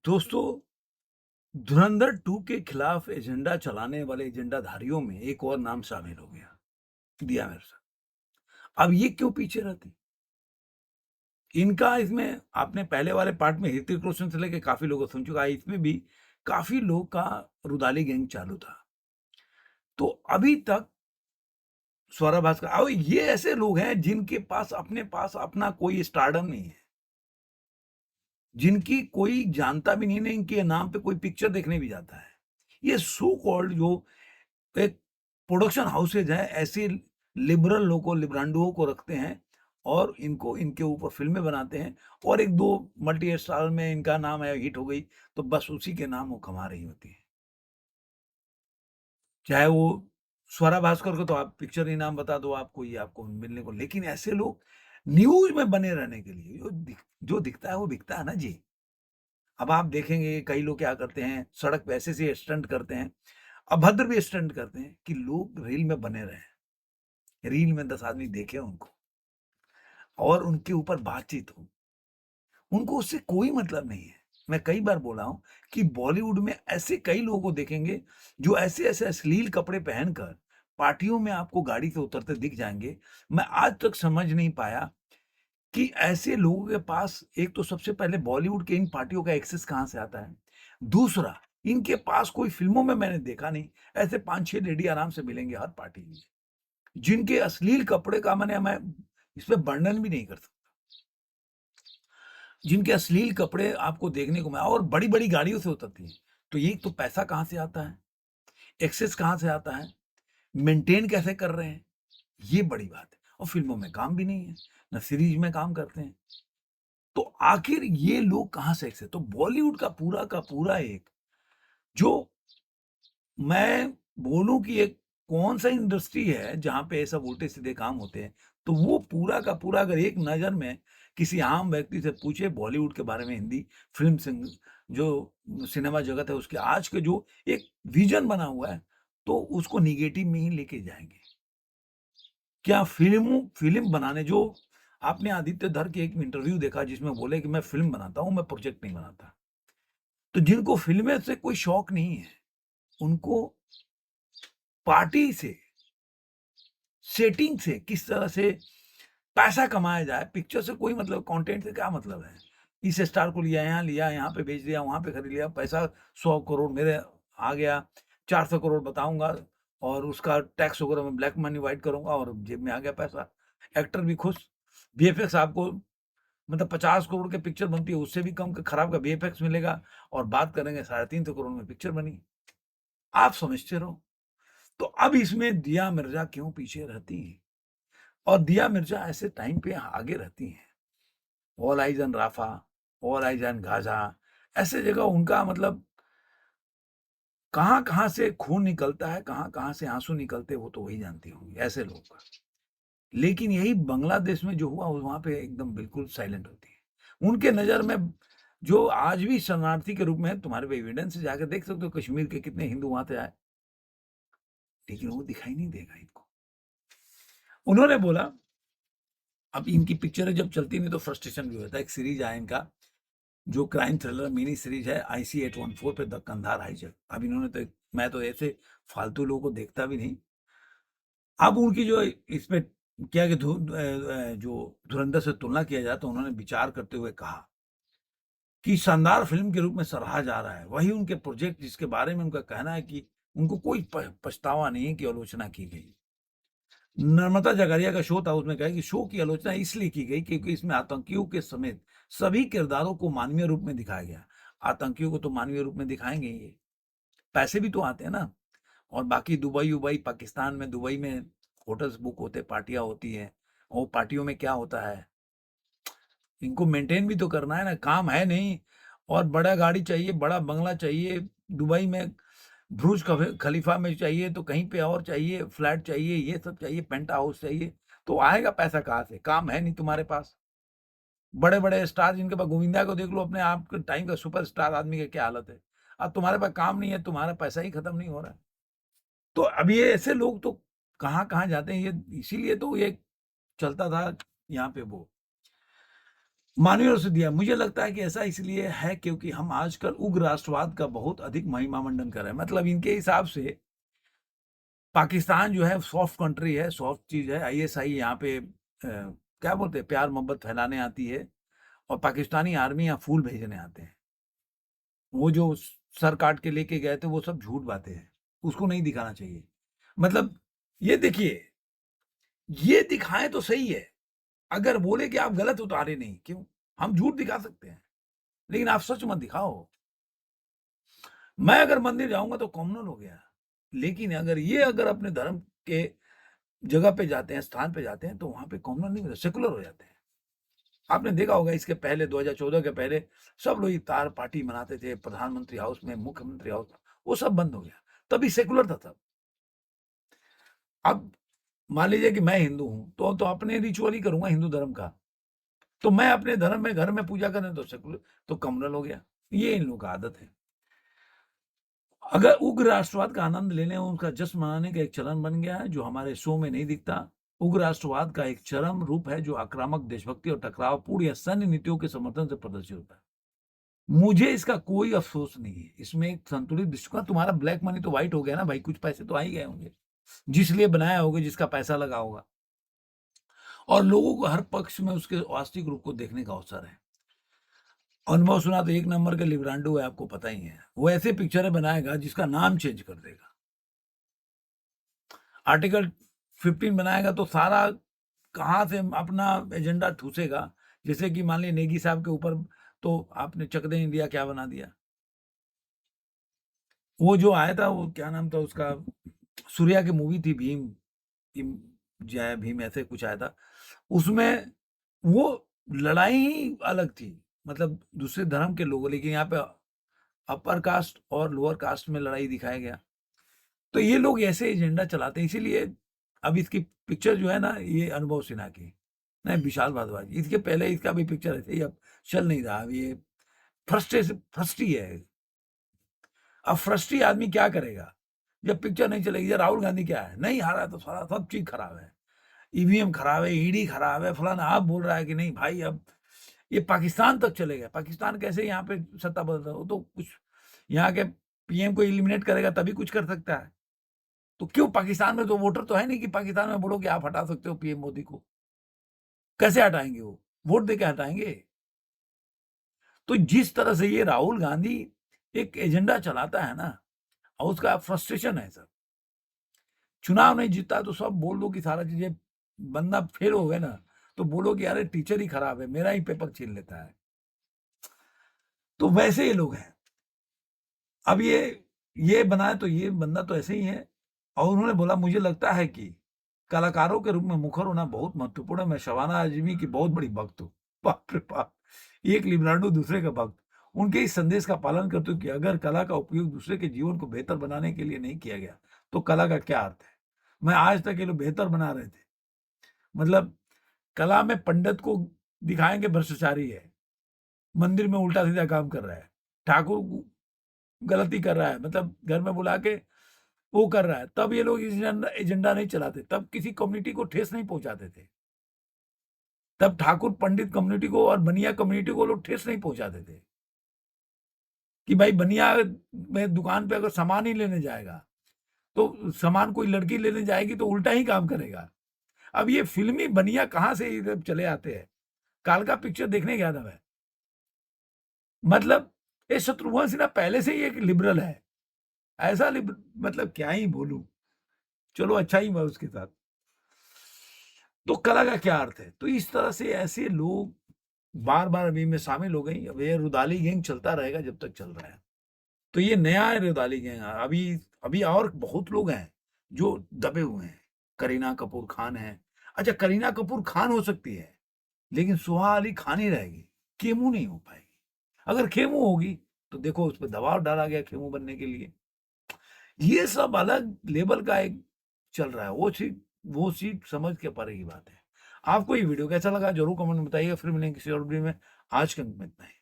दोस्तों, धुरंधर 2 के खिलाफ एजेंडा चलाने वाले एजेंडाधारियों में एक और नाम शामिल हो गया, दिया मिर्जा। अब ये क्यों पीछे रहती? इनका इसमें आपने पहले वाले पार्ट में ऋतिक रोशन से लेके काफ़ी लोगों को सुन चुका है, इसमें भी काफ़ी लोग का रुदाली गैंग चालू था। तो अभी तक स्वरा भास्कर और ये ऐसे लोग हैं जिनके पास अपने पास अपना कोई स्टारडम नहीं है, जिनकी कोई जानता भी नहीं है, इनके नाम पे कोई पिक्चर देखने भी जाता है। ये सो कॉल्ड जो एक प्रोडक्शन हाउसेज हैं, ऐसे लिबरल लोगों को, लिब्रांडुओं को रखते हैं और इनको इनके ऊपर फ़िल्में बनाते हैं और 1-2 मल्टी स्टारर में इनका नाम है, हिट हो गई, तो बस उसी के नाम वो कमा रही होती हैं। चाहे वो स्वरा भास्कर को तो आप पिक्चर ही नाम बता दो आपको, ये आपको मिलने को, लेकिन ऐसे लोग न्यूज़ में बने रहने के लिए जो दिखता है वो बिकता है ना जी। अब आप देखेंगे कई लोग क्या करते हैं, सड़क पे ऐसे-ऐसे स्टंट करते हैं, अभद्र भी स्टंट करते हैं कि लोग रील में बने रहें। रील में 10 आदमी देखें उनको और उनके ऊपर बातचीत हो। उनको उससे कोई मतलब नहीं है। मैं कई बार बोला हूँ कि बॉलीवुड में ऐसे कई लोगों को देखेंगे जो ऐसे-ऐसे अश्लील कपड़े पहनकर पार्टियों में आपको गाड़ी से उतरते दिख जाएँगे। मैं आज तक समझ नहीं पाया कि ऐसे लोगों के पास एक तो सबसे पहले बॉलीवुड के इन पार्टियों का एक्सेस कहाँ से आता है? दूसरा, इनके पास कोई फ़िल्मों में मैंने देखा नहीं, ऐसे 5-6 लेडी आराम से मिलेंगे हर पार्टी में, जिनके अश्लील कपड़े का मैं इसमें वर्णन भी नहीं कर सकता। जिनके अश्लील कपड़े आपको देखने को और बड़ी-बड़ी गाड़ियों से उतरती हैं। तो ये तो पैसा कहाँ से आता है? एक्सेस कहाँ से आता है? मेंटेन कैसे कर रहे हैं? ये बड़ी बात है और फ़िल्मों में काम भी नहीं है, ना सीरीज़ में काम करते हैं। तो आखिर ये लोग कहाँ से एक्सेस तो बॉलीवुड का पूरा एक जो मैं बोलूँ कि एक कौन-सा इंडस्ट्री है जहाँ पे ये सब उल्टे-सीधे काम होते हैं, तो वो पूरा का पूरा अगर एक नज़र में किसी आम व्यक्ति से पूछे बॉलीवुड के बारे में, हिंदी फ़िल्म सिंग जो सिनेमा जगत है उसके आज के जो एक विज़न बना हुआ है, तो उसको नेगेटिव में ही लेके जाएँगे। क्या फ़िल्म बनाने जो आपने आदित्य धर की एक इंटरव्यू देखा जिसमें बोले कि मैं फ़िल्म बनाता हूँ, मैं प्रोजेक्ट नहीं बनाता। तो जिनको फ़िल्में से कोई शौक नहीं है, उनको पार्टी से सेटिंग से किस तरह से पैसा कमाया जाए, पिक्चर से कोई मतलब कंटेंट से क्या मतलब है? इस स्टार को लिया, यहाँ पे बेच दिया, वहाँ पे खरीद लिया, पैसा 100 करोड़ मेरे आ गया, 400 करोड़ बताऊँगा और उसका टैक्स वगैरह मैं ब्लैक मनी व्हाइट करूँगा और जेब में आ गया पैसा। एक्टर भी खुश, वीएफएक्स आपको मतलब 50 करोड़ की पिक्चर बनती है, उससे भी कम का खराब का वीएफएक्स मिलेगा और बात करेंगे 350 करोड़ में पिक्चर बनी। आप समझते रहो। तो अब इसमें दिया मिर्ज़ा क्यों पीछे रहती हैं? और दिया मिर्ज़ा ऐसे टाइम पे आगे रहती हैं। All eyes on Rafah, all eyes on Gaza, ऐसे जगह उनका मतलब कहाँ-कहाँ से खून निकलता है, कहाँ-कहाँ से आँसू निकलते हैं, वो तो वही जानती होंगी, ऐसे लोगों का। लेकिन यही बांग्लादेश में जो हुआ, वहाँ पे एकदम बिल्कुल साइलेंट होती है। उनके नज़र में जो आज भी शरणार्थी के रूप में है, तुम्हारे पे एविडेंस है, जाके देख सकते हो कश्मीर के कितने हिंदू वहाँ से आए, लेकिन वो दिखाई नहीं देगा इनको। उन्होंने बोला अब इनकी पिक्चरें जब चलती नहीं तो फ्रस्ट्रेशन भी होता है। एक सीरीज़ है इनका जो क्राइम थ्रिलर मिनी सीरीज़ है आईसी 814 पे द कंधार हाईजैक। अब इन्होंने तो मैं तो ऐसे फालतू लोगों को देखता भी नहीं। अब उनकी जो इसमें क्या कि जो धुरंधर से तुलना किया जाए तो उन्होंने विचार करते हुए कहा कि शानदार फ़िल्म के रूप में सराहा जा रहा है। वही उनके प्रोजेक्ट जिसके बारे में उनका कहना है कि उनको कोई प पछतावा नहीं है कि आलोचना की गई। नर्मदा जगारिया का शो था, उसमें कहा कि शो की आलोचना इसलिए की गई क्योंकि इसमें आतंकियों के समेत सभी किरदारों को मानवीय रूप में दिखाया गया। आतंकियों को तो मानवीय रूप में दिखाएँगे ही ये, पैसे भी तो आते हैं ना। और बाकी दुबई-वुबई पाकिस्तान में दुबई में होटल्स बुक होते हैं, पार्टियाँ होती हैं, और पार्टियों में क्या होता है, इनको मेंटेन भी तो करना है ना, काम है नहीं और बड़ा गाड़ी चाहिए, बड़ा बंगला चाहिए, दुबई में बुर्ज खलीफा में चाहिए तो कहीं पे और चाहिए, फ्लैट चाहिए, ये सब चाहिए, पेंट हाउस चाहिए, तो आएगा पैसा कहाँ से? काम है नहीं तुम्हारे पास। बड़े-बड़े स्टार जिनके पास गोविंदा को देख लो अपने आप के टाइम का सुपरस्टार आदमी की क्या हालत है। अब तुम्हारे पास काम नहीं है, तुम्हारा पैसा ही खत्म नहीं हो रहा है। तो अब ये ऐसे लोग तो कहाँ-कहाँ जाते हैं ये इसीलिए तो ये चलता था यहाँ पे वो। मानवीय से दिया। मुझे लगता है कि ऐसा इसलिए है क्योंकि हम आजकल उग्र राष्ट्रवाद का बहुत अधिक महिमा मंडन कर रहे हैं। मतलब इनके हिसाब से पाकिस्तान जो है सॉफ्ट कंट्री है, सॉफ्ट चीज़ है। आईएसआई यहाँ पे क्या बोलते हैं, प्यार मोहब्बत फैलाने आती है और पाकिस्तानी आर्मी यहाँ फूल भेजने आते हैं। वो जो सर काट के लेके गए थे वो सब झूठ बातें हैं, उसको नहीं दिखाना चाहिए। मतलब ये देखिए, ये दिखाएं तो सही है। अगर बोले कि आप गलत हो तो अरे नहीं, क्यों? हम झूठ दिखा सकते हैं, लेकिन आप सच मत दिखाओ। मैं अगर मंदिर जाऊंगा तो कॉमनल हो गया, लेकिन अगर अपने धर्म के जगह पे जाते हैं, स्थान पे जाते हैं, तो वहां पे कॉमनल नहीं होता, सेकुलर हो जाते हैं। आपने देखा होगा इसके पहले 2014 के पहले सब लोग इफ्तार पार्टी मनाते थे प्रधानमंत्री हाउस में, मुख्यमंत्री हाउस में, वो सब बंद हो गया। तभी सेकुलर था तब। अब मान लीजिए कि मैं हिंदू हूं तो अपने रिचुअल ही करूंगा हिंदू धर्म का। तो मैं अपने धर्म में घर में पूजा करने तो सेकुलर, तो कम्युनल हो गया। ये इन लोगों का आदत है। अगर उग्र राष्ट्रवाद का आनंद लेने और उनका जश्न मनाने का एक चलन बन गया है जो हमारे शो में नहीं दिखता। उग्र राष्ट्रवाद का एक चरम रूप है जो आक्रामक देशभक्ति और टकरावपूर्ण या सैन्य नीतियों के समर्थन से प्रदर्शित होता है। मुझे इसका कोई अफसोस नहीं है। इसमें एक संतुलित दृष्टिकोण, तुम्हारा ब्लैक मनी तो व्हाइट हो गया ना भाई, कुछ पैसे तो आ ही गए होंगे जिस लिए बनाया होगा, जिसका पैसा लगा होगा, और लोगों को हर पक्ष में उसके वास्तविक रूप को देखने का अवसर है। अनुभव सुना तो एक नंबर का लिब्रांडो है, आपको पता ही है। वो ऐसे पिक्चरें बनाएगा जिसका नाम चेंज कर देगा। आर्टिकल 15 बनाएगा तो सारा कहाँ से अपना एजेंडा ठूसेगा। जैसे कि मान लीजिए नेगी साहब के ऊपर तो आपने चक दे इंडिया क्या बना दिया। वो जो आया था, वो क्या नाम था उसका, सूर्या की मूवी थी भीम, जय भीम ऐसे कुछ आया था। उसमें वो लड़ाई ही अलग थी, मतलब दूसरे धर्म के लोगों, लेकिन यहाँ पे अपर कास्ट और लोअर कास्ट में लड़ाई दिखाया गया। तो ये लोग ऐसे एजेंडा चलाते हैं, इसीलिए अब इसकी पिक्चर जो है ना, ये अनुभव सिन्हा की, नहीं विशाल भारद्वाज, इसके पहले इसका भी पिक्चर ऐसे ही अब चल नहीं रहा। अब ये फ्रस्ट्री है। अब फ्रस्ट्री आदमी क्या करेगा जब पिक्चर नहीं चलेगी। जब राहुल गांधी क्या है, नहीं हारा तो सारा सब चीज खराब है, ईवीएम खराब है, ईडी खराब है, फलाना। आप बोल रहा है कि नहीं भाई अब ये पाकिस्तान तक चलेगा। पाकिस्तान कैसे यहाँ पे सत्ता बदल, वो तो कुछ यहाँ के पीएम को एलिमिनेट करेगा तभी कुछ कर सकता है। तो क्यों, पाकिस्तान में तो वोटर तो है नहीं कि पाकिस्तान में बोलो कि आप हटा सकते हो पीएम मोदी को। कैसे हटाएंगे? वो वोट दे के हटाएंगे। तो जिस तरह से ये राहुल गांधी एक एजेंडा चलाता है ना, और उसका फ्रस्ट्रेशन है सर। चुनाव नहीं जीता तो सब बोल दो कि सारा चीजें, बंदा फेल हो गए ना तो बोलो कि अरे टीचर ही खराब है, मेरा ही पेपर छीन लेता है। तो वैसे ये लोग हैं। अब ये बनाए तो ये बंदा तो ऐसे ही है। और उन्होंने बोला मुझे लगता है कि कलाकारों के रूप में मुखर होना बहुत महत्वपूर्ण है। मैं शबाना आजमी की बहुत बड़ी भक्त हूँ। बाप रे बाप, एक लिब्रांडो दूसरे का भक्त। उनके इस संदेश का पालन करते हुए कि अगर कला का उपयोग दूसरे के जीवन को बेहतर बनाने के लिए नहीं किया गया तो कला का क्या अर्थ है। मैं आज तक ये लोग बेहतर बना रहे थे। मतलब कला में पंडित को दिखाएंगे भ्रष्टाचारी है, मंदिर में उल्टा सीधा काम कर रहा है, ठाकुर गलती कर रहा है, मतलब घर में बुला के वो कर रहा है, तब ये लोग एजेंडा नहीं चलाते, तब किसी कम्युनिटी को ठेस नहीं पहुंचाते थे। तब ठाकुर पंडित कम्युनिटी को और बनिया कम्युनिटी को लोग ठेस नहीं पहुंचाते थे कि भाई बनिया में दुकान पे अगर सामान ही लेने जाएगा तो सामान कोई लड़की लेने जाएगी तो उल्टा ही काम करेगा। अब ये फिल्मी बनिया कहाँ से इधर चले आते हैं। कालका पिक्चर देखने गया था मैं। मतलब ये शत्रुघ्न सिन्हा पहले से ही एक लिबरल है। ऐसा मतलब क्या ही बोलूं। चलो अच्छा ही मैं उसके साथ। तो कला का क्या अर्थ है। तो इस तरह से ऐसे लोग बार बार अभी में शामिल हो गई। अब ये रुदाली गैंग चलता रहेगा जब तक चल रहा है। तो ये नया है रुदाली गैंग। अभी अभी और बहुत लोग हैं जो दबे हुए हैं। करीना कपूर खान है। अच्छा, करीना कपूर खान हो सकती है लेकिन सुहा अली खान ही रहेगी, केमू नहीं हो पाएगी। अगर खेमू होगी तो देखो उस पर दबाव डाला गया खेमू बनने के लिए। ये सब अलग लेवल का एक चल रहा है। वो चीज समझ के परे की बात है। आपको ये वीडियो कैसा लगा जरूर कमेंट में बताइएगा। फिर मिलेंगे किसी और वीडियो में। आज के अंक में इतना ही।